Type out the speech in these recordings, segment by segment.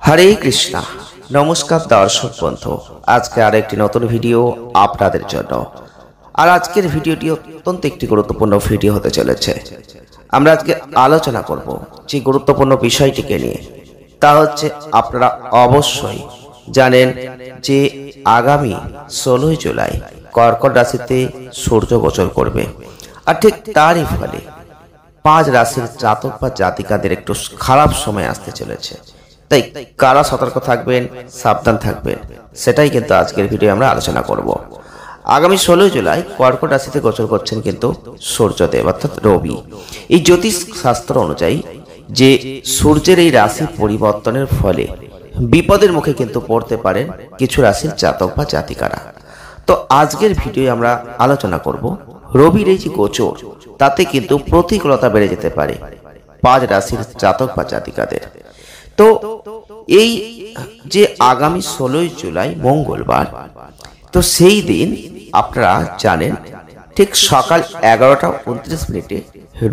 হরে কৃষ্ণা। নমস্কার দর্শক বন্ধু, আজকে আরেকটি নতুন ভিডিও আপনাদের জন্য। আর আজকের ভিডিওটি অত্যন্ত একটি গুরুত্বপূর্ণ ভিডিও হতে চলেছে। আমরা আজকে আলোচনা করব যে গুরুত্বপূর্ণ বিষয়টিকে নিয়ে, তা হচ্ছে আপনারা অবশ্যই জানেন যে আগামী 16 জুলাই কর্কট রাশিতে সূর্য গোচর করবে। আর ঠিক তারই ফলে 5 রাশির জাতক বা জাতিকাদের একটু খারাপ সময় আসতে চলেছে। তাই কারা সতর্ক থাকবেন, সাবধান থাকবেন, সেটাই কিন্তু আজকের ভিডিও আমরা আলোচনা করব। আগামী 16 জুলাই কর্কট রাশিতে গোচর করছেন কিন্তু সূর্যদেব অর্থাৎ রবি। এই জ্যোতিষ শাস্ত্র অনুযায়ী যে সূর্যের এই রাশি পরিবর্তনের ফলে বিপদের মুখে কিন্তু পড়তে পারেন কিছু রাশির জাতক বা জাতিকারা। তো আজকের ভিডিও আমরা আলোচনা করব রবির এই যে গোচর, তাতে কিন্তু প্রতিকূলতা বেড়ে যেতে পারে 5 রাশির জাতক বা জাতিকাদের। তো এই যে আগামী 16 জুলাই মঙ্গলবার, তো সেই দিন আপনারা জানেন ঠিক সকাল 11:29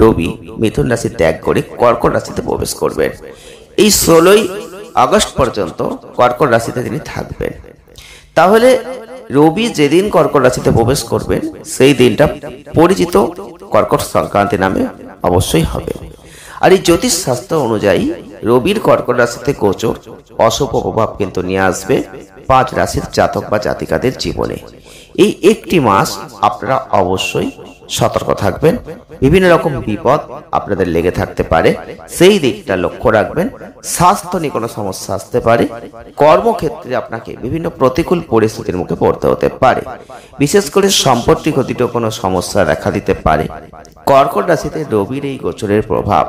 রবি মিথুন রাশি ত্যাগ করে কর্কট রাশিতে প্রবেশ করবেন। এই 16 আগস্ট পর্যন্ত কর্কট রাশিতে তিনি থাকবেন। তাহলে রবি যেদিন কর্কট রাশিতে প্রবেশ করবেন সেই দিনটা পরিচিত কর্কট সংক্রান্তি নামে অবশ্যই হবে। আর এই জ্যোতিষ শাস্ত্র অনুযায়ী রবির কর্কট রাশিতে গোচর অশুভ প্রভাব কিন্তু নিয়ে আসবে 5 রাশির জাতক বা জাতিকাদের জীবনে। এই একটি মাস আপনারা অবশ্যই সতর্ক থাকবেন। বিভিন্ন রকম বিপদ আপনাদের লেগে থাকতে পারে, সেই দিকটা লক্ষ্য রাখবেন। স্বাস্থ্য নিয়ে কোনো সমস্যা আসতে পারে, কর্মক্ষেত্রে আপনাকে বিভিন্ন প্রতিকূল পরিস্থিতির মুখে পড়তে হতে পারে, বিশেষ করে সম্পত্তি ঘটিত কোনো সমস্যা দেখা দিতে পারে। কর্কট রাশিতে রবির এই গোচরের প্রভাব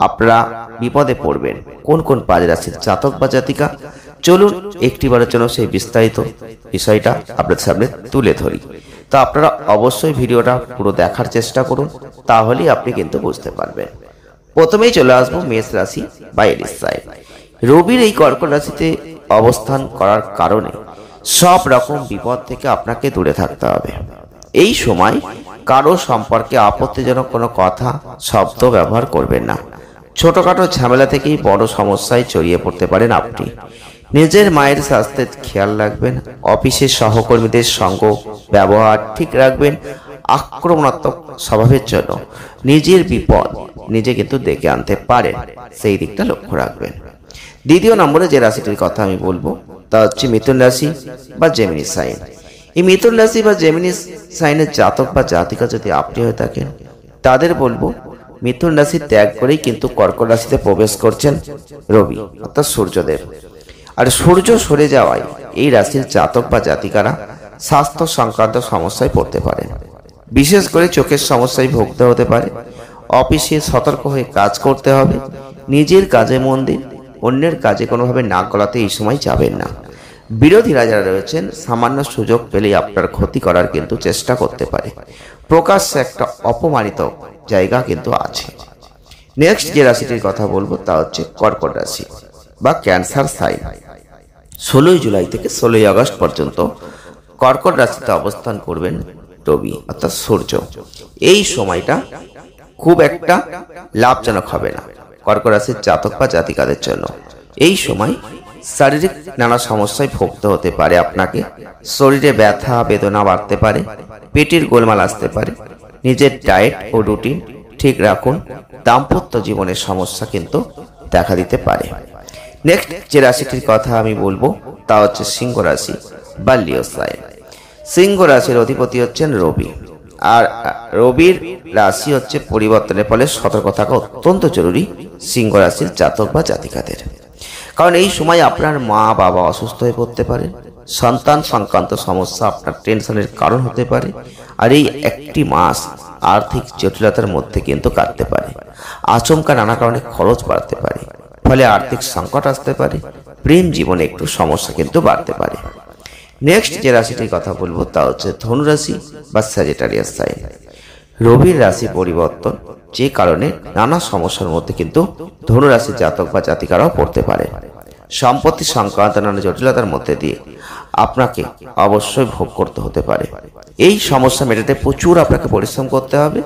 আপনারা বিপদে পড়বেন কোন কোন 5 রাশির জাতক বা জাতিকা, চলুন একটিবারের জন্য সেই বিস্তারিত বিষয়টা আপনাদের সামনে তুলে ধরি। তো আপনারা অবশ্যই ভিডিওটা পুরো দেখার চেষ্টা করুন, তাহলেই আপনি কিন্তু বুঝতে পারবেন। প্রথমেই চলে আসবো মেষ রাশি বা এরিস সাইন। রবির এই কর্কট রাশিতে অবস্থান করার কারণে সব রকম বিপদ থেকে আপনাকে দূরে থাকতে হবে। এই সময় কারো সম্পর্কে আপত্তিজনক কোনো কথা শব্দ ব্যবহার করবেন না। ছোটখাটো ঝামেলা থেকেই বড় সমস্যায় জড়িয়ে পড়তে পারেন আপনি। নিজের মায়ের স্বাস্থ্যের খেয়াল রাখবেন। অফিসের সহকর্মীদের সঙ্গ ব্যবহার ঠিক রাখবেন। আক্রমণাত্মক স্বভাবের জন্য নিজের বিপদ নিজে কিন্তু ডেকে আনতে পারেন, সেই দিকটা লক্ষ্য রাখবেন। দ্বিতীয় নম্বরে যে রাশিটির কথা আমি বলবো তা হচ্ছে মিথুন রাশি বা জেমিনি সাইন। এই মিথুন রাশি বা জেমিনি সাইনের জাতক বা জাতিকা যদি আপনি হয়ে থাকেন, তাদের বলবো মিথুন রাশি ত্যাগ করেই কিন্তু কর্কট রাশিতে প্রবেশ করছেন রবি অর্থাৎ সূর্যদেব। আর সূর্য সরে যাওয়ায় এই রাশির জাতক বা জাতিকারা স্বাস্থ্য সংক্রান্ত সমস্যায় পড়তে পারেন। বিশেষ করে চোখের সমস্যায় ভুগতে হতে পারে। অফিসে সতর্ক হয়ে কাজ করতে হবে। নিজের কাজে মন দিন, অন্যের কাজে কোনোভাবে নাক গলাতে এই সময় যাবেন না। বিরোধীরা যারা রয়েছেন সামান্য সুযোগ পেলেই আপনার ক্ষতি করার কিন্তু চেষ্টা করতে পারে। প্রকাশ্যে একটা অপমানিত জায়গা কিন্তু আছে। নেক্সট যে রাশিটির কথা বলবো তা হচ্ছে কর্কট রাশি বা ক্যান্সার সাইন। 16 জুলাই থেকে 16 আগস্ট পর্যন্ত কর্কট রাশিতে অবস্থান করবেন রবি অর্থাৎ সূর্য। এই সময়টা খুব একটা লাভজনক হবে না কর্কট রাশির জাতক বা জাতিকাদের জন্য। এই সময় শারীরিক নানা সমস্যায় ভুগতে হতে পারে আপনাকে। শরীরে ব্যথা বেদনা বাড়তে পারে, পেটের গোলমাল আসতে পারে। নিজের ডায়েট ও রুটিন ঠিক রাখুন। দাম্পত্য জীবনের সমস্যা কিন্তু দেখা দিতে পারে। নেক্সট যে রাশিটির কথা আমি বলবো তা হচ্ছে সিংহ রাশি বা লিও সাইন। সিংহ রাশির অধিপতি হচ্ছেন রবি। আর রবির রাশি হচ্ছে পরিবর্তনের ফলে সতর্ক থাকা অত্যন্ত জরুরি সিংহ রাশির জাতক বা জাতিকাদের। কারণ এই সময় আপনার মা বাবা অসুস্থ হয়ে পড়তে পারে। সন্তান সংক্রান্ত সমস্যা আপনার টেনশনের কারণ হতে পারে। আর এই একটি মাস আর্থিক জটিলতার মধ্যে কিন্তু কাটতে পারে। আচমকা নানা কারণে খরচ বাড়তে পারে, ফলে আর্থিক সংকট আসতে পারে। প্রেম জীবনে একটু সমস্যা কিন্তু বাড়তে পারে। নেক্সট যে রাশিটির কথা বলবো তা হচ্ছে ধনু রাশি বা স্যাজিটারিয়াস সাইন। রবির রাশি পরিবর্তন যে কারণে নানা সমস্যার মধ্যে কিন্তু ধনু রাশির জাতক বা জাতিকারাও পড়তে পারে। সম্পত্তি সংক্রান্ত নানা জটিলতার মধ্যে দিয়ে আপনাকে অবশ্যই ভোগ করতে হতে পারে। এই সমস্যা মেটাতে প্রচুর আপনাকে পরিশ্রম করতে হবে।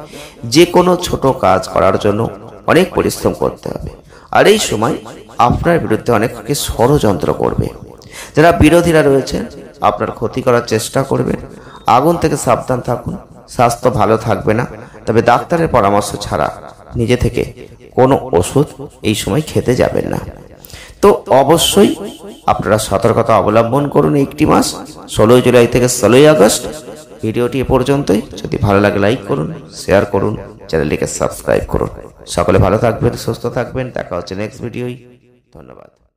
যে কোনো ছোট কাজ করার জন্য অনেক পরিশ্রম করতে হবে। আর এই সময় আপনার বিরুদ্ধে অনেককে ষড়যন্ত্র করবে। যারা বিরোধীরা রয়েছেন আপনার ক্ষতি করার চেষ্টা করবে। আগুন থেকে সাবধান থাকুন। স্বাস্থ্য ভালো থাকবে না, তবে ডাক্তারের পরামর্শ ছাড়া নিজে থেকে কোনো ওষুধ এই সময় খেতে যাবেন না। তো অবশ্যই আপনারা সতর্কতা অবলম্বন করুন একটি মাস, 16 জুলাই থেকে 16 আগস্ট। ভিডিওটি এ পর্যন্তই। যদি ভালো লাগে লাইক করুন, শেয়ার করুন, চ্যানেলটিকে সাবস্ক্রাইব করুন। সকলে ভালো থাকবেন, সুস্থ থাকবেন। দেখা হচ্ছে নেক্সট ভিডিওয়। ধন্যবাদ।